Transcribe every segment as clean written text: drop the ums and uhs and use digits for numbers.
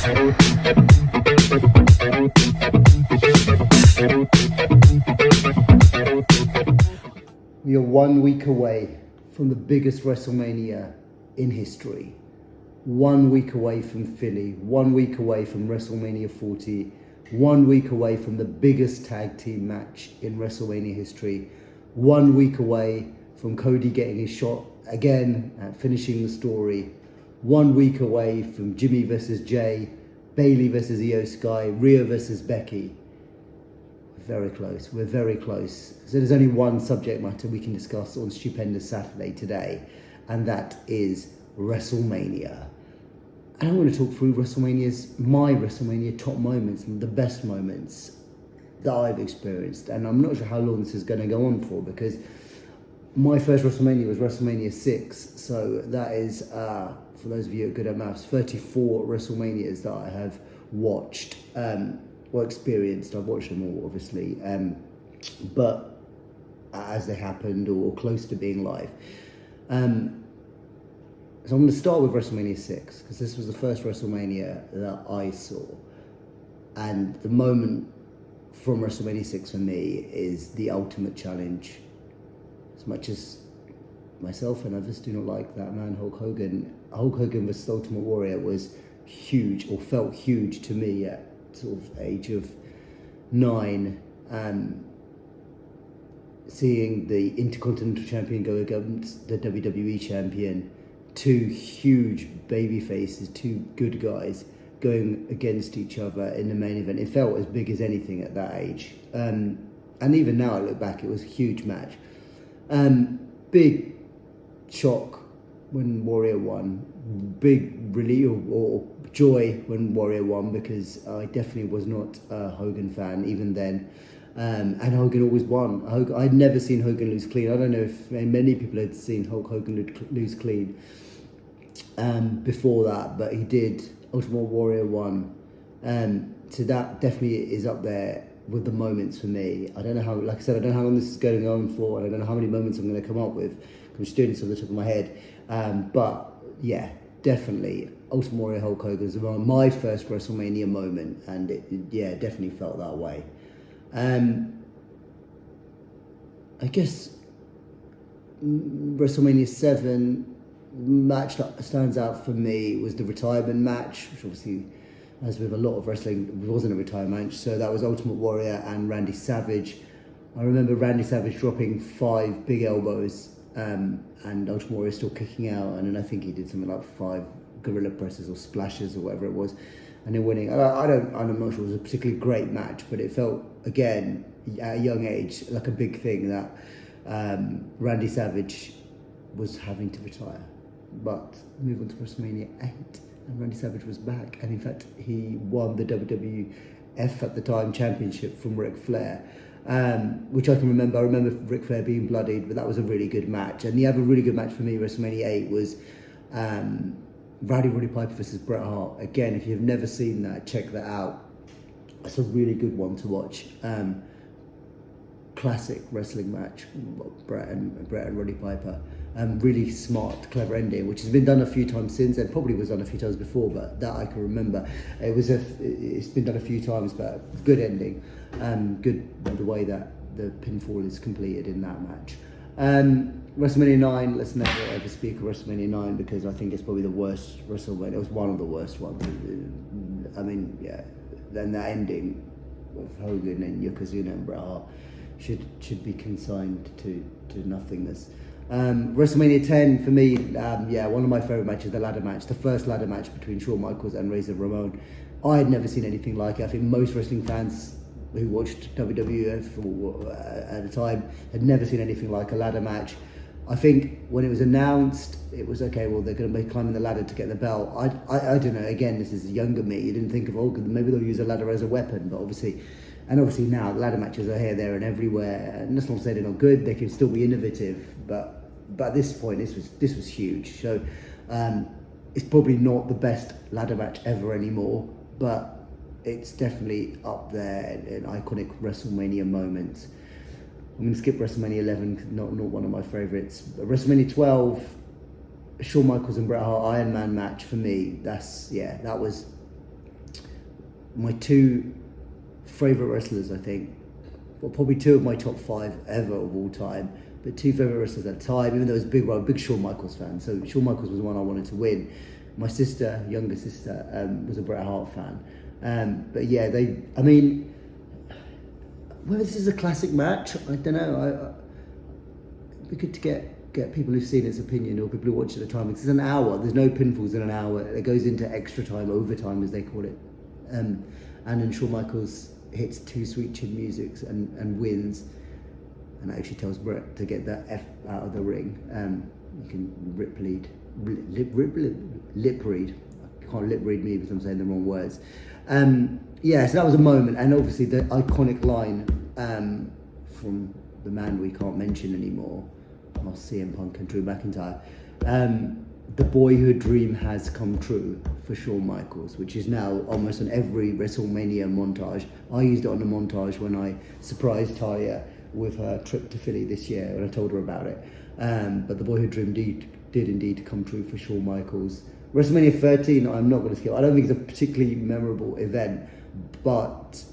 We are 1 week away from the biggest WrestleMania in history. 1 week away from Philly, 1 week away from WrestleMania 40, 1 week away from the biggest tag team match in WrestleMania history, 1 week away from Cody getting his shot again at finishing the story, 1 week away from Jimmy versus Jay, Bayley versus Io Sky, Rhea versus Becky. Very close. We're very close. So there's only one subject matter we can discuss on Stupendous Saturday today, and that is WrestleMania. And I'm going to talk through my WrestleMania top moments, and the best moments that I've experienced. And I'm not sure how long this is going to go on for, because my first WrestleMania was WrestleMania VI. So that is, for those of you good at maths, 34 WrestleManias that I have watched. Or experienced. I've watched them all, obviously, but as they happened or close to being live. So I'm going to start with WrestleMania 6, because this was the first WrestleMania that I saw, and the moment from WrestleMania 6 for me is the ultimate challenge. As much as myself and others do not like that man, Hulk Hogan vs. Ultimate Warrior was huge, or felt huge to me at sort of age of 9, seeing the Intercontinental Champion go against the WWE Champion, two huge baby faces, two good guys going against each other in the main event. It felt as big as anything at that age, and even now I look back, it was a huge match. Big shock when Warrior won, big relief or joy when Warrior won, because I definitely was not a Hogan fan even then, and Hogan always won. I'd never seen Hogan lose clean. I don't know if many people had seen Hulk Hogan lose clean before that, but he did. Ultimate Warrior won, so that definitely is up there with the moments for me. I don't know how, like I said, I don't know how long this is going on for, and I don't know how many moments I'm going to come up with. I'm just doing this off the top of my head, but yeah, definitely Ultimate Warrior Hulk Hogan was my first WrestleMania moment, and it definitely felt that way. I guess WrestleMania 7 match that stands out for me was the retirement match, which obviously, as with a lot of wrestling, it wasn't a retirement match. So that was Ultimate Warrior and Randy Savage. I remember Randy Savage dropping 5 big elbows, and Ultimate Warrior still kicking out, and then I think he did something like 5 gorilla presses or splashes or whatever it was, and then winning. I'm not sure it was a particularly great match, but it felt, again, at a young age, like a big thing that Randy Savage was having to retire. But move on to WrestleMania 8, and Randy Savage was back, and in fact he won the WWF at the time championship from Ric Flair, which I can remember. I remember Ric Flair being bloodied, but that was a really good match. And the other really good match for me, WrestleMania 8, was Roddy Piper versus Bret Hart. Again, if you've never seen that, check that out. It's a really good one to watch. Classic wrestling match, Bret and Roddy Piper. Really smart, clever ending, which has been done a few times since, and probably was done a few times before, but that I can remember. It's been done a few times, but good ending. Good the way that the pinfall is completed in that match. WrestleMania 9, let's never ever speak of WrestleMania 9, because I think it's probably the worst WrestleMania. It was one of the worst ones. I mean, yeah, then that ending with Hogan and Yokozuna and Bret Hart should be consigned to nothingness. WrestleMania 10 for me, one of my favourite matches, the ladder match, the first ladder match between Shawn Michaels and Razor Ramon. I had never seen anything like it. I think most wrestling fans who watched WWF at the time had never seen anything like a ladder match. I think when it was announced, it was okay, well, they're going to be climbing the ladder to get the belt. I don't know, again, this is younger me. You didn't think of, maybe they'll use a ladder as a weapon, but obviously now the ladder matches are here, there and everywhere. And that's not to say they're not good, they can still be innovative, but at this point, this was huge. So it's probably not the best ladder match ever anymore, but it's definitely up there in iconic WrestleMania moments. I'm going to skip WrestleMania 11, not one of my favourites. WrestleMania 12, Shawn Michaels and Bret Hart Iron Man match for me. That was my two favourite wrestlers, I think, well, probably two of my top 5 ever of all time, but two favourite wrestlers at the time, even though I was I'm a big Shawn Michaels fan, so Shawn Michaels was the one I wanted to win. My sister, younger sister, was a Bret Hart fan. But yeah, whether this is a classic match, I don't know. It'd be good to get people who've seen its opinion, or people who watch it at the time, because it's an hour. There's no pinfalls in an hour. It goes into extra time, overtime as they call it. And then Shawn Michaels hits 2 sweet chin musics and wins, and actually tells Bret to get that F out of the ring. You can lip read. I can't lip read me because I'm saying the wrong words. So that was a moment, and obviously the iconic line from the man we can't mention anymore, CM Punk and Drew McIntyre. The boyhood dream has come true for Shawn Michaels, which is now almost on every WrestleMania montage. I used it on the montage when I surprised Talia with her trip to Philly this year, and I told her about it. But the boyhood dream did indeed come true for Shawn Michaels. WrestleMania 13, I'm not going to skip. I don't think it's a particularly memorable event, but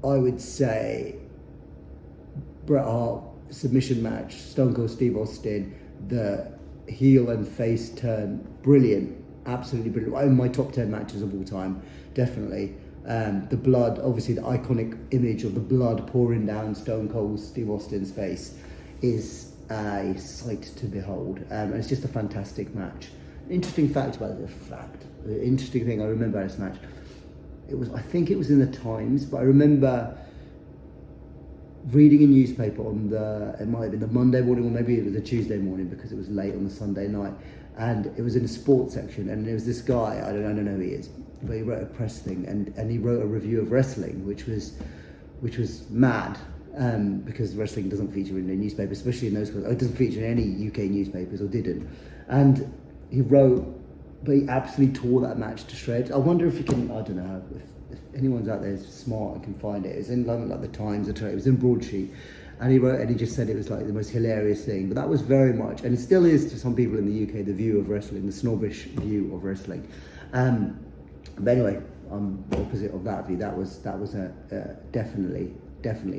I would say Bret Hart submission match, Stone Cold Steve Austin, the heel and face turn, brilliant, absolutely brilliant. In my top 10 matches of all time, definitely. The blood, obviously the iconic image of the blood pouring down Stone Cold Steve Austin's face is a sight to behold, and it's just a fantastic match. Interesting fact about it, the interesting thing I remember about this match, I think it was in the Times, but I remember reading a newspaper it might have been the Monday morning, or maybe it was a Tuesday morning because it was late on the Sunday night, and it was in the sports section, and there was this guy, I don't know who he is, but he wrote a press thing, and he wrote a review of wrestling, which was mad, because wrestling doesn't feature in the newspaper, especially in those, it doesn't feature in any UK newspapers, or didn't, and he wrote, but he absolutely tore that match to shreds. I wonder if you can, I don't know, if anyone's out there is smart and can find it. It's in London, like the Times, it was in broadsheet, and he just said it was like the most hilarious thing. But that was very much, and it still is to some people in the UK, the view of wrestling, the snobbish view of wrestling. But anyway, I'm the opposite of that view. That was definitely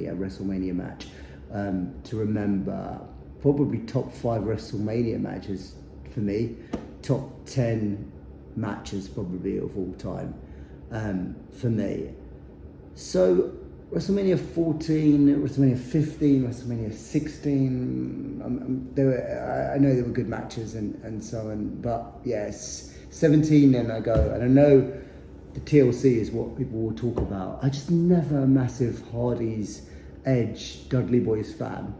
a WrestleMania match to remember. Probably top 5 WrestleMania matches for me. Top 10 matches probably of all time for me. So WrestleMania 14, WrestleMania 15, WrestleMania 16. I know there were good matches and so on, but yes, 17. Then I go, and I know the TLC is what people will talk about. I just never a massive Hardy's, Edge, Dudley Boyz fan.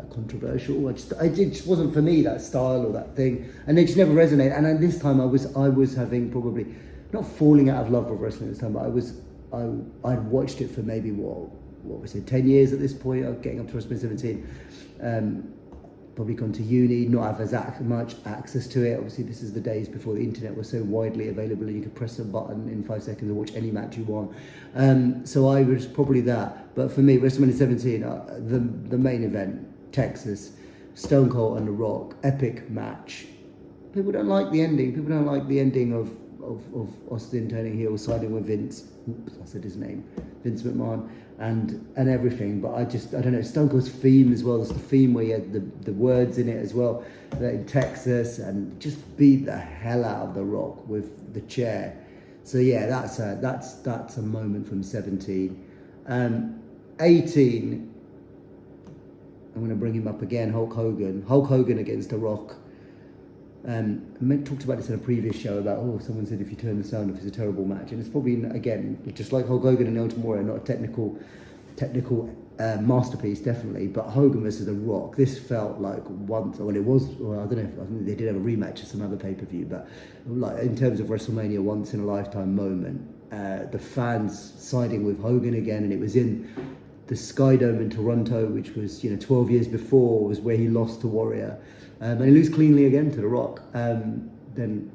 Controversial. It just wasn't for me, that style or that thing, and it just never resonated. And at this time, I was having probably not falling out of love with wrestling at this time, but I'd watched it for maybe what was it, 10 years at this point. I'm getting up to WrestleMania 17. Probably gone to uni, not have as much access to it. Obviously, this is the days before the internet was so widely available, and you could press a button in 5 seconds and watch any match you want. So I was probably that. But for me, WrestleMania 17, the main event, Texas, Stone Cold and The Rock, epic match. People don't like the ending. People don't like the ending of Austin turning heel, siding with Vince. Oops, I said his name, Vince McMahon, and everything. But I don't know. Stone Cold's theme as well. There's the theme where he had the words in it as well. That in Texas, and just beat the hell out of The Rock with the chair. So yeah, that's a moment from 17. 18. I'm going to bring him up again, Hulk Hogan against The Rock. I talked about this in a previous show about, someone said if you turn the sound off, it's a terrible match. And it's probably, again, just like Hulk Hogan and El Temora, not a technical masterpiece, definitely. But Hogan versus The Rock, this felt like once, I don't know, I think they did have a rematch at some other pay-per-view, but like in terms of WrestleMania, once in a lifetime moment. The fans siding with Hogan again, and it was in the Sky Dome in Toronto, which was 12 years before, was where he lost to Warrior, and he loses cleanly again to The Rock. Then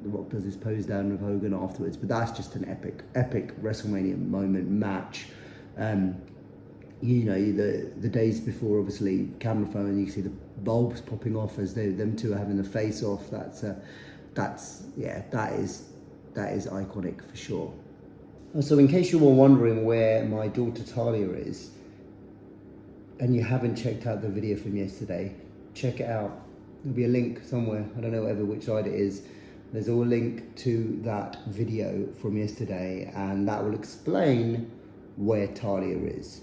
The Rock does his pose down with Hogan afterwards, but that's just an epic WrestleMania moment match. The days before, obviously camera phone, you can see the bulbs popping off as them two are having the face off. That is iconic for sure. So in case you were wondering where my daughter Talia is, and you haven't checked out the video from yesterday, check it out. There'll be a link somewhere, I don't know which side it is. There's a link to that video from yesterday, and that will explain where Talia is.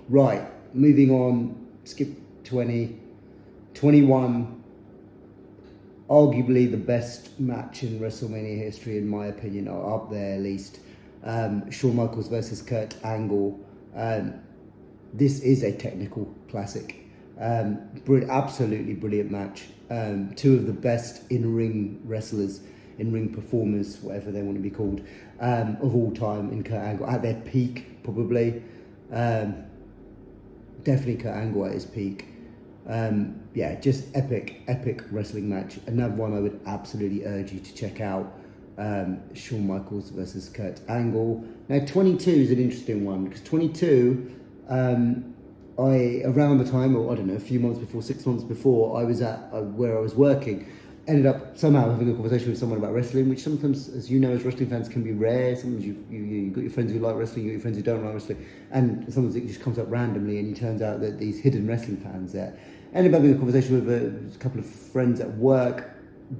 Right, moving on, skip 20, 21, arguably the best match in WrestleMania history, in my opinion, or up there at least. Shawn Michaels versus Kurt Angle. This is a technical classic. Absolutely brilliant match. Two of the best in-ring wrestlers, in-ring performers, whatever they want to be called, of all time in Kurt Angle. At their peak, probably. Definitely Kurt Angle at his peak. Yeah, just epic wrestling match. Another one I would absolutely urge you to check out. Shawn Michaels versus Kurt Angle. Now 22 is an interesting one, because 22, around the time, or I don't know, a few months before, 6 months before, I was at where I was working, ended up somehow having a conversation with someone about wrestling, which sometimes, as you know, as wrestling fans, can be rare. Sometimes you got your friends who like wrestling, you got your friends who don't like wrestling, and sometimes it just comes up randomly, and it turns out that these hidden wrestling fans there. Ended up having a conversation with a couple of friends at work.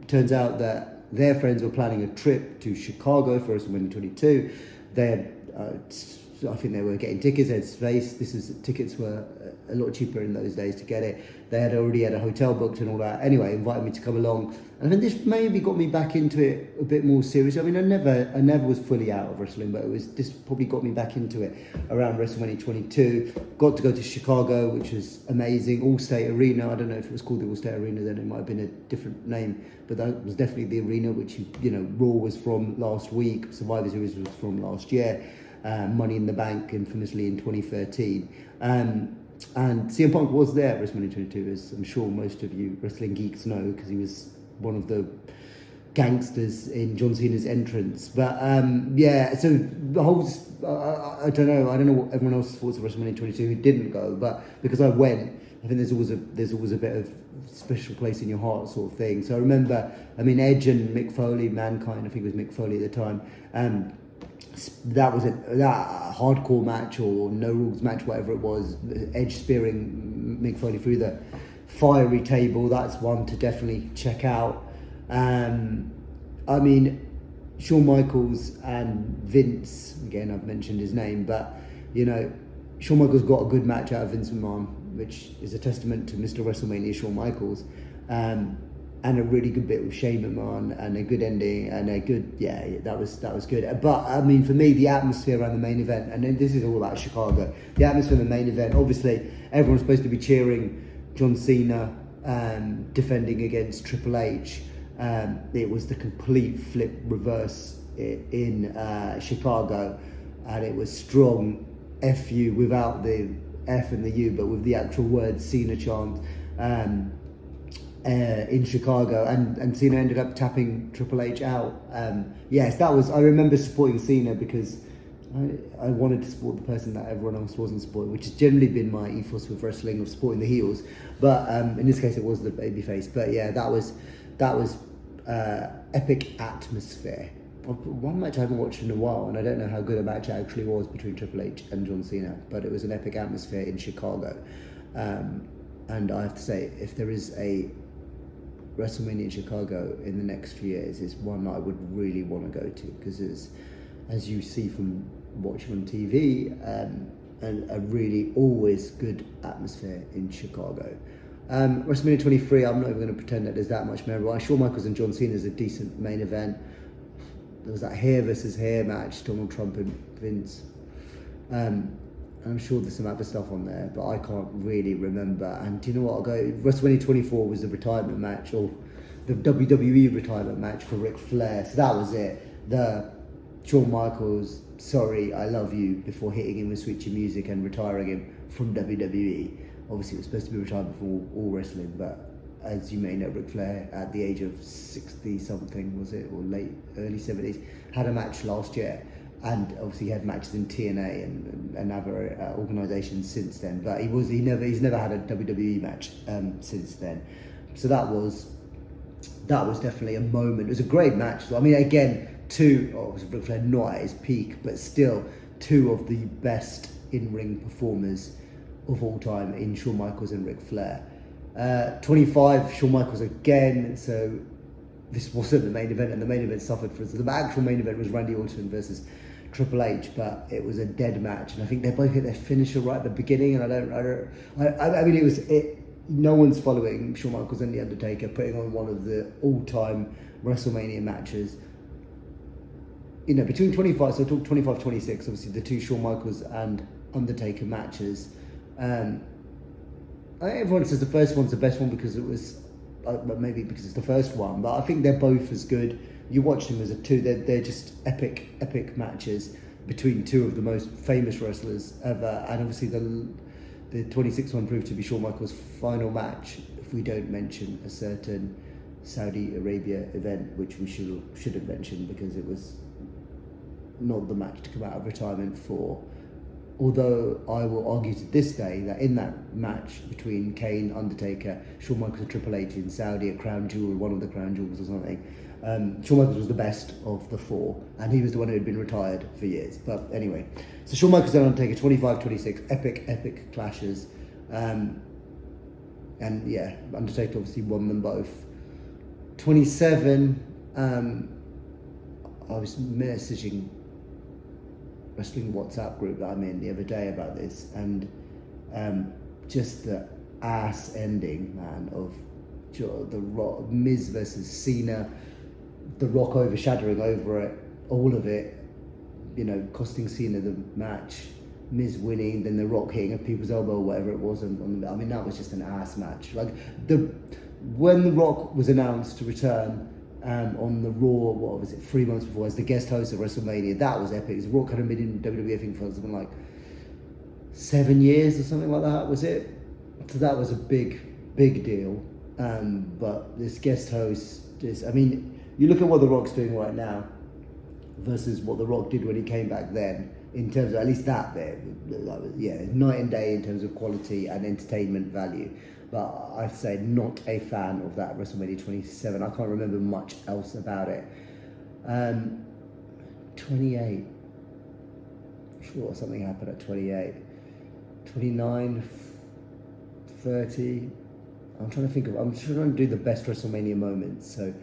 Turns out that their friends were planning a trip to Chicago for WrestleMania 22. They had, I think they were getting tickets, they had space. Tickets were a lot cheaper in those days to get it. They had already had a hotel booked and all that. Anyway, invited me to come along. And I think this maybe got me back into it a bit more seriously. I mean, I never was fully out of wrestling, but this probably got me back into it around WrestleMania 22. Got to go to Chicago, which was amazing. All-State Arena. I don't know if it was called the All-State Arena then. It might have been a different name, but that was definitely the arena which, Raw was from last week. Survivor Series was from last year. Money in the Bank, infamously, in 2013. And CM Punk was there at WrestleMania 22, as I'm sure most of you wrestling geeks know, because he was one of the gangsters in John Cena's entrance. But yeah, so the whole, I don't know what everyone else thought of WrestleMania 22 who didn't go, but because I went, I think there's always a bit of special place in your heart sort of thing. So I remember, Edge and Mick Foley, Mankind, I think it was Mick Foley at the time, that was that hardcore match or no rules match, whatever it was. Edge spearing Mick Foley through the fiery table. That's one to definitely check out. Shawn Michaels and Vince, again, I've mentioned his name, but Shawn Michaels got a good match out of Vince McMahon, which is a testament to Mr. WrestleMania Shawn Michaels. And a really good bit with Shane McMahon, and a good ending, and a good, that was good. But for me, the atmosphere around the main event, and then this is all about Chicago, the atmosphere of the main event, obviously everyone's supposed to be cheering John Cena defending against Triple H. It was the complete flip reverse in Chicago, and it was strong FU without the F and the U, but with the actual word Cena chant. In Chicago, and Cena ended up tapping Triple H out. Yes, that was, I remember supporting Cena because I wanted to support the person that everyone else wasn't supporting, which has generally been my ethos with wrestling, of supporting the heels, but in this case it was the babyface. But yeah, that was epic atmosphere. One match I haven't watched in a while, and I don't know how good a match it actually was between Triple H and John Cena, but it was an epic atmosphere in Chicago. And I have to say, if there is a WrestleMania in Chicago in the next few years, is one that I would really want to go to, because as you see from watching on TV, a really always good atmosphere in Chicago. WrestleMania 23, I'm not even going to pretend that there's that much memorable. Shawn Michaels and John Cena is a decent main event. There was that hair versus hair match, Donald Trump and Vince. I'm sure there's some other stuff on there, but I can't really remember. And do you know what? I'll go. WrestleMania 24 was the retirement match, or the WWE retirement match for Ric Flair. So that was it. The Shawn Michaels, sorry, I love you, before hitting him with Sweet Chin Music and retiring him from WWE. Obviously, it was supposed to be retired before all wrestling, but as you may know, Ric Flair, at the age of 60-something, was it, or early 70s, had a match last year. And obviously he had matches in TNA and other organisations since then, but he's never had a WWE match since then. So that was definitely a moment. It was a great match. So, again, Ric Flair not at his peak, but still two of the best in-ring performers of all time in Shawn Michaels and Ric Flair. 25, Shawn Michaels again, so this wasn't the main event, and the main event suffered for us. The actual main event was Randy Orton versus Triple H, but it was a dead match, and I think they both hit their finisher right at the beginning, and I mean, no one's following Shawn Michaels and The Undertaker putting on one of the all-time WrestleMania matches. You know, between 25, so talk 25, 26, obviously the two Shawn Michaels and Undertaker matches. Everyone says the first one's the best one because it was, maybe because it's the first one, but I think they're both as good. You watch them as a two, they're just epic matches between two of the most famous wrestlers ever, and obviously the 26th one proved to be Shawn Michaels' final match, if we don't mention a certain Saudi Arabia event, which we shouldn't mention because it was not the match to come out of retirement for. Although I will argue to this day that in that match between Kane, Undertaker, Shawn Michaels and Triple H in Saudi at Crown Jewel, one of the Crown Jewels or something, Shawn Michaels was the best of the four, and he was the one who had been retired for years. But anyway, so Shawn Michaels and Undertaker, 25-26, epic clashes. And yeah, Undertaker obviously won them both. 27, I was messaging wrestling WhatsApp group that I'm in the other day about this, and just the ass ending, man, of the Rock, Miz versus Cena, the Rock overshadowing over it, all of it, you know, costing Cena the match, Miz winning, then the Rock hitting a people's elbow or whatever it was. I mean, that was just an ass match. Like when the Rock was announced to return on the Raw, what was it, 3 months before, as the guest host of WrestleMania, that was epic. The Rock hadn't been in WWE, I think, for something like 7 years or something like that, was it? So that was a big deal. But this guest host, I mean, you look at what The Rock's doing right now versus what The Rock did when he came back then, in terms of at least that bit, yeah, night and day in terms of quality and entertainment value. But I'd say not a fan of that WrestleMania 27. I can't remember much else about it. 28. Sure, something happened at 28. 29, 30. I'm trying to do the best WrestleMania moments, so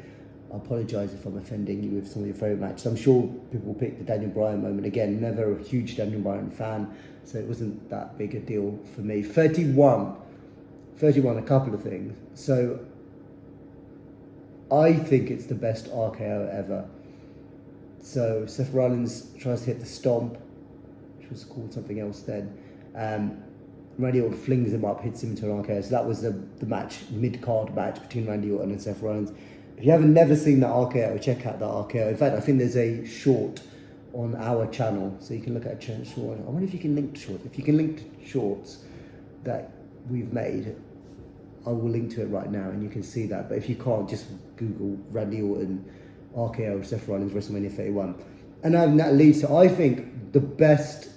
I apologise if I'm offending you with some of your favourite matches. I'm sure people will pick the Daniel Bryan moment again. Never a huge Daniel Bryan fan, so it wasn't that big a deal for me. 31, a couple of things. So I think it's the best RKO ever. So Seth Rollins tries to hit the stomp, which was called something else then. Randy Orton flings him up, hits him into an RKO. So that was the match, mid-card match between Randy Orton and Seth Rollins. If you haven't never seen that RKO, check out that RKO. In fact, I think there's a short on our channel, so you can look at a short. I wonder if you can link to shorts. If you can link to shorts that we've made, I will link to it right now, and you can see that. But if you can't, just Google Randy Orton RKO Seth Rollins WrestleMania 31, and that leads to, I think, the best,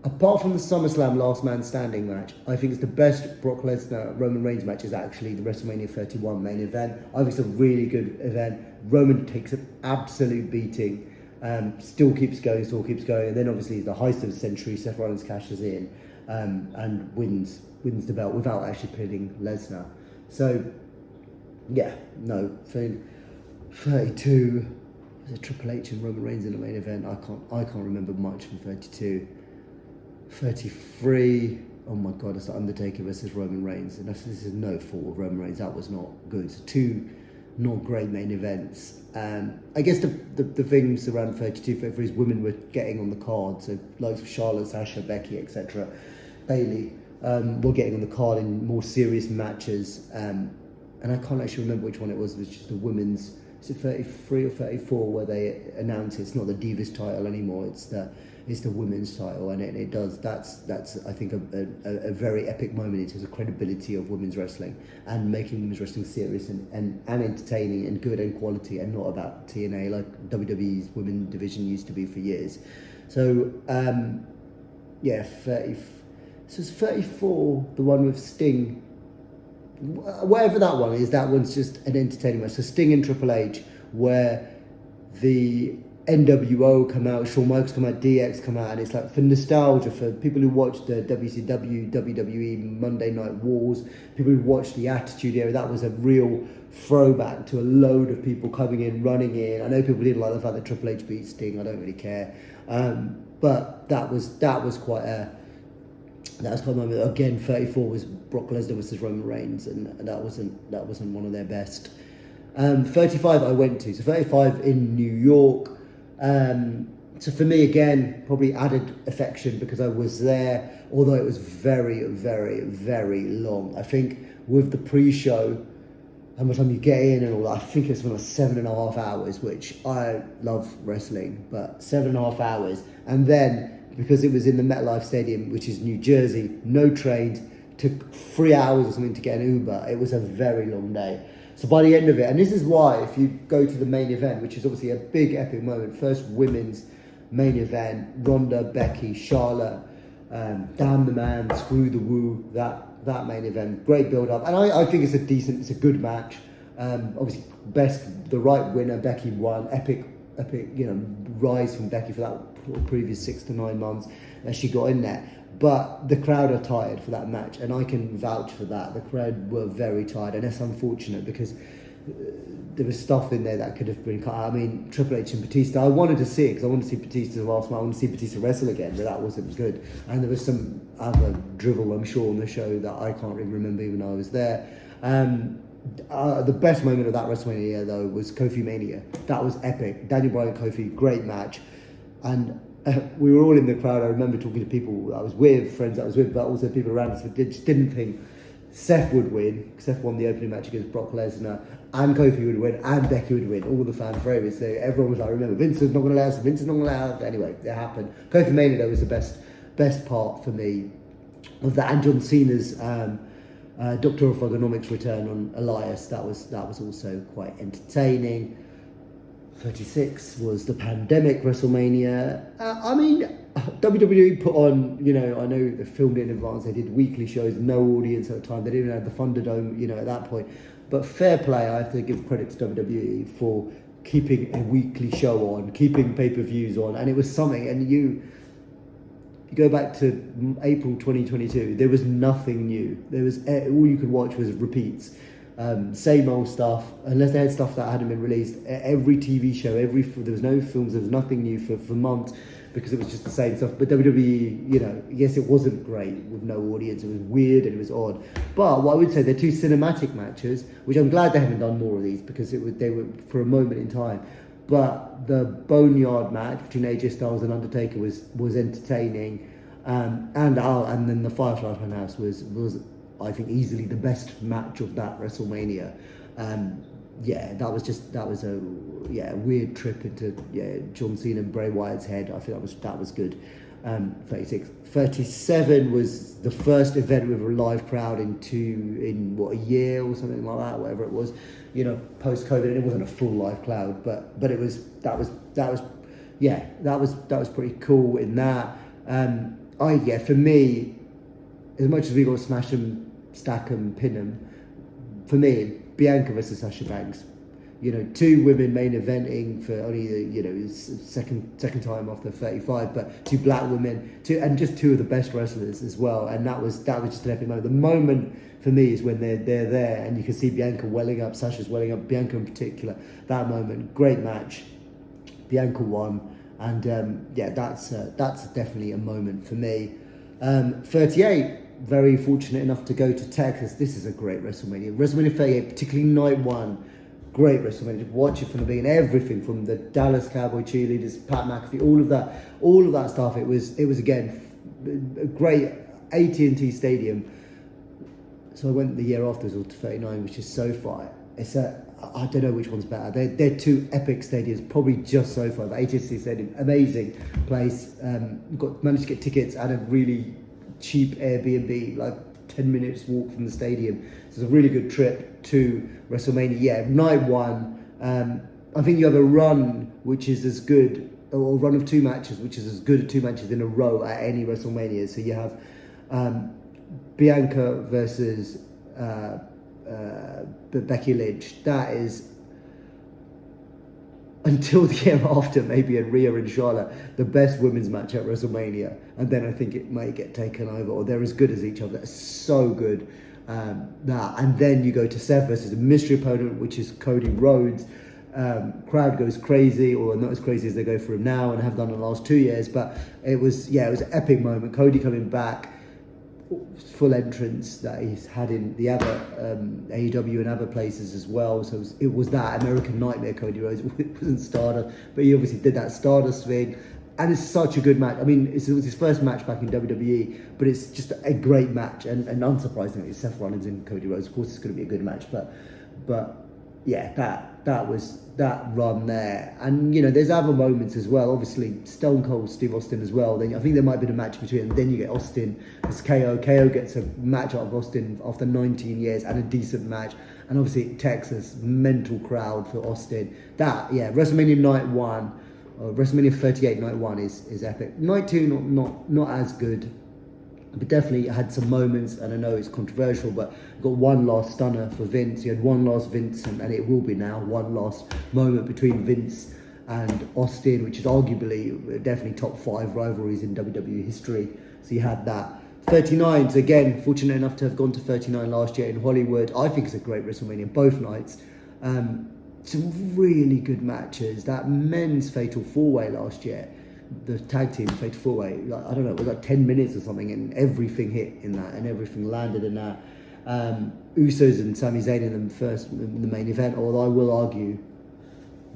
apart from the SummerSlam Last Man Standing match, I think it's the best Brock Lesnar Roman Reigns match is actually the WrestleMania 31 main event. I think it's a really good event. Roman takes an absolute beating, still keeps going, and then obviously the heist of the century, Seth Rollins cashes in and wins the belt without actually pinning Lesnar. So yeah, no, 32 was a Triple H and Roman Reigns in the main event. I can't remember much from 32. 33, oh my god, it's the Undertaker versus Roman Reigns, and this is no fault of Roman Reigns, that was not good. So two not great main events. I guess the things around 32, 33 is women were getting on the card, so like Charlotte, Sasha, Becky, etc., Bayley were getting on the card in more serious matches, and I can't actually remember which one it was just the women's, is it 33 or 34 where they announced it's not the Divas title anymore, it's the women's title, and it does. That's I think a very epic moment in terms of credibility of women's wrestling and making women's wrestling serious and entertaining and good and quality, and not about TNA like WWE's women division used to be for years. So yeah, 30. So it's 34, the one with Sting. Whatever that one is, that one's just an entertaining match. So Sting and Triple H, where the NWO come out, Shawn Michaels come out, DX come out, and it's like for nostalgia, for people who watched the WCW, WWE, Monday Night Wars, people who watched the Attitude Era, that was a real throwback to a load of people coming in, running in. I know people didn't like the fact that Triple H beat Sting, I don't really care. But that was quite a moment. Again, 34 was Brock Lesnar versus Roman Reigns, and that wasn't one of their best. 35 I went to, so 35 in New York. So for me, again, probably added affection because I was there, although it was very, very, very long. I think with the pre-show, how much time you get in and all that, I think it's like 7.5 hours, which I love wrestling, but 7.5 hours. And then, because it was in the MetLife Stadium, which is New Jersey, no trains, took 3 hours or something to get an Uber. It was a very long day. So by the end of it, and this is why, if you go to the main event, which is obviously a big epic moment, first women's main event, Ronda, Becky, Charlotte, Damn the Man, Screw the Woo, that main event, great build up, and I think it's a good match. Obviously, the right winner, Becky won, epic, rise from Becky for that previous 6 to 9 months as she got in there. But the crowd are tired for that match, and I can vouch for that. The crowd were very tired, and that's unfortunate because there was stuff in there that could have been cut out. I mean, Triple H and Batista, I wanted to see it because I wanted to see Batista's last match. I wanted to see Batista wrestle again, but that wasn't good. And there was some other drivel, I'm sure, on the show that I can't really remember even though I was there. The best moment of that WrestleMania, though, was Kofi Mania. That was epic. Daniel Bryan, Kofi, great match. And we were all in the crowd. I remember talking to people I was with, friends I was with, but also people around us that just didn't think Seth would win. Seth won the opening match against Brock Lesnar, and Kofi would win, and Becky would win. All the fan favorites. So everyone was like, "Remember, Vince is not going to allow us. Vince is not going to allow us." Anyway, it happened. Kofi Mania, though, was the best part for me of that, and John Cena's Doctor of Ergonomics return on Elias. That was also quite entertaining. 36 was the pandemic WrestleMania. I mean, WWE put on, I know they filmed it in advance, they did weekly shows, no audience at the time, they didn't even have the Thunderdome, at that point. But fair play, I have to give credit to WWE for keeping a weekly show on, keeping pay-per-views on, and it was something. And you go back to April 2022, there was nothing new. There was all you could watch was repeats. Same old stuff, unless they had stuff that hadn't been released. Every TV show, there was no films, there was nothing new for months because it was just the same stuff. But WWE, yes, it wasn't great with no audience. It was weird and it was odd. But what I would say, they're two cinematic matches, which I'm glad they haven't done more of these because they were for a moment in time. But the Boneyard match between AJ Styles and Undertaker was entertaining, and then the Firefly Funhouse was I think easily the best match of that WrestleMania. That was a weird trip into John Cena and Bray Wyatt's head. I think that was good. 36, 37 was the first event with a live crowd in a year or something like that, whatever it was, post COVID, and it wasn't a full live crowd, but it was that was pretty cool in that. For me, as much as we got to smash them, stack them, pin them, for me, Bianca versus Sasha Banks. Two women main eventing for only the second time after 35, but two black women, just two of the best wrestlers as well, and that was just an epic moment. The moment for me is when they're there and you can see Bianca welling up, Sasha's welling up, Bianca in particular. That moment, great match. Bianca won, and that's definitely a moment for me. 38. Very fortunate enough to go to Texas. This is a great WrestleMania. WrestleMania 38, particularly night one, great WrestleMania. Watch it from the beginning. Everything from the Dallas Cowboy cheerleaders, Pat McAfee, all of that stuff. It was again a great AT&T Stadium. So I went the year after as well to 39, which is SoFi. I don't know which one's better. They're two epic stadiums, probably just SoFi. The AT&T Stadium, amazing place. Managed to get tickets at a really cheap Airbnb, like 10 minutes walk from the stadium. So it's a really good trip to WrestleMania. Yeah, night one, I think you have a run which is as good, or a run of two matches which is as good as two matches in a row at any WrestleMania. So you have Bianca versus Becky Lynch. That is until the year after, maybe in Rhea and Charlotte, the best women's match at WrestleMania. And then I think it may get taken over, or they're as good as each other. It's so good. And then you go to Seth versus a mystery opponent, which is Cody Rhodes. Crowd goes crazy, or not as crazy as they go for him now and have done in the last 2 years. But it was an epic moment. Cody coming back, full entrance that he's had in the other AEW and other places as well. So it was that American Nightmare Cody Rhodes. It wasn't Stardust, but he obviously did that Stardust thing. And it's such a good match. I mean, it was his first match back in WWE, but it's just a great match. And unsurprisingly, Seth Rollins and Cody Rhodes. Of course, it's going to be a good match, but yeah, that was that run there. And there's other moments as well. Obviously, Stone Cold Steve Austin as well. Then I think there might be a match between them. Then you get Austin as KO. KO gets a match out of Austin after 19 years and a decent match. And obviously Texas, mental crowd for Austin. WrestleMania Night 1. WrestleMania 38 Night 1 is epic. Night 2 not as good, but definitely had some moments, and I know it's controversial, but got one last stunner for Vince. You had one last Vince, and it will be now one last moment between Vince and Austin, which is arguably definitely top 5 rivalries in WWE history. So you had that. 39, so again, fortunate enough to have gone to 39 last year in Hollywood. I think it's a great WrestleMania, both nights. Some really good matches. That men's Fatal 4-Way last year, the tag team Fatal 4-Way, I don't know, it was like 10 minutes or something, and everything hit in that, and everything landed in that. Usos and Sami Zayn in the main event, although I will argue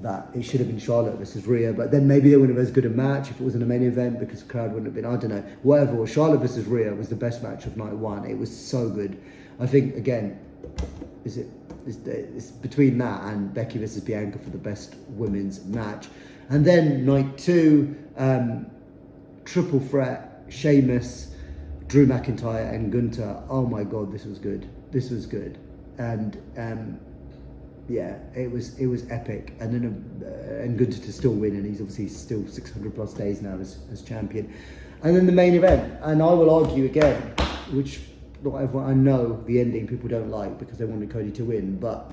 that it should have been Charlotte versus Rhea, but then maybe they wouldn't have as good a match if it was in a main event, because the crowd wouldn't have been, I don't know, whatever. Well, Charlotte versus Rhea was the best match of night 1. It was so good. I think, again, it's between that and Becky versus Bianca for the best women's match. And then night 2, triple threat, Sheamus, Drew McIntyre and Gunther. Oh my God, this was good. And it was epic. And then and Gunther to still win, and he's obviously still 600 plus days now as champion. And then the main event, and I will argue again, which not everyone, I know the ending people don't like because they wanted Cody to win, but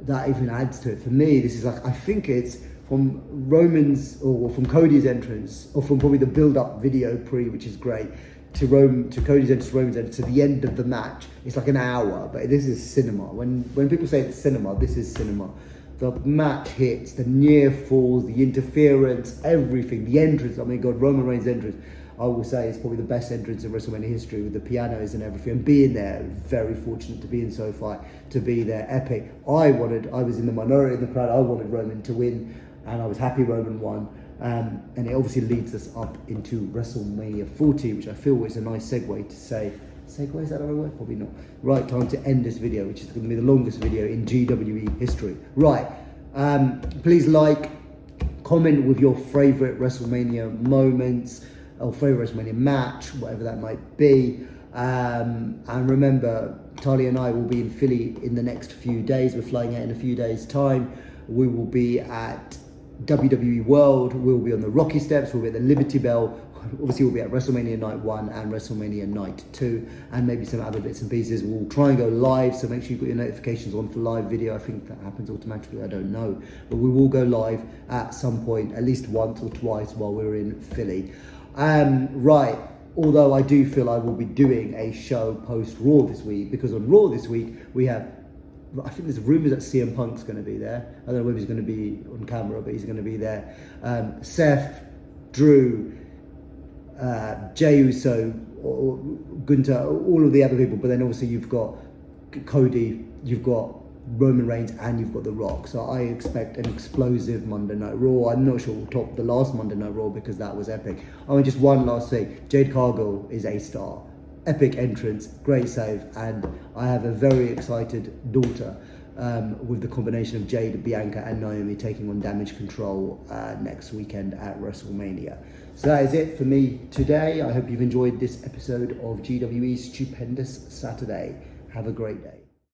that even adds to it. For me, this is like, I think it's from Roman's, or from Cody's entrance, or from probably the build-up video which is great, to Cody's entrance, Roman's entrance, to the end of the match. It's like an hour, but this is cinema. When people say it's cinema, this is cinema. The match hits, the near falls, the interference, everything, the entrance. I mean, God, Roman Reigns' entrance, I will say, it's probably the best entrance in WrestleMania history, with the pianos and everything. And being there, very fortunate to be in SoFi, to be there, epic. I was in the minority in the crowd. I wanted Roman to win, and I was happy Roman won. And it obviously leads us up into WrestleMania 40, which I feel is a nice segue to say. Segue, is that the right word? Probably not. Right, time to end this video, which is going to be the longest video in GWE history. Right, please comment with your favourite WrestleMania moments, or favourite WrestleMania match, whatever that might be. And remember, Talia and I will be in Philly in the next few days. We're flying out in a few days' time. We will be at WWE World. We'll be on the Rocky Steps. We'll be at the Liberty Bell. Obviously, we'll be at WrestleMania Night 1 and WrestleMania Night 2, and maybe some other bits and pieces. We'll try and go live, so make sure you've got your notifications on for live video. I think that happens automatically, I don't know. But we will go live at some point, at least once or twice while we're in Philly. Right, although I do feel I will be doing a show post-Raw this week, because on Raw this week, we have, I think there's rumours that CM Punk's going to be there. I don't know whether he's going to be on camera, but he's going to be there. Seth, Drew, Jey Uso, or Gunther, all of the other people, but then obviously you've got Cody, you've got Roman Reigns, and you've got The Rock. So I expect an explosive Monday Night Raw. I'm not sure we'll top the last Monday Night Raw because that was epic. Oh, and just one last thing. Jade Cargill is a star. Epic entrance, great save, and I have a very excited daughter with the combination of Jade, Bianca and Naomi taking on Damage Control next weekend at WrestleMania. So that is it for me today. I hope you've enjoyed this episode of GWE Stupendous Saturday. Have a great day.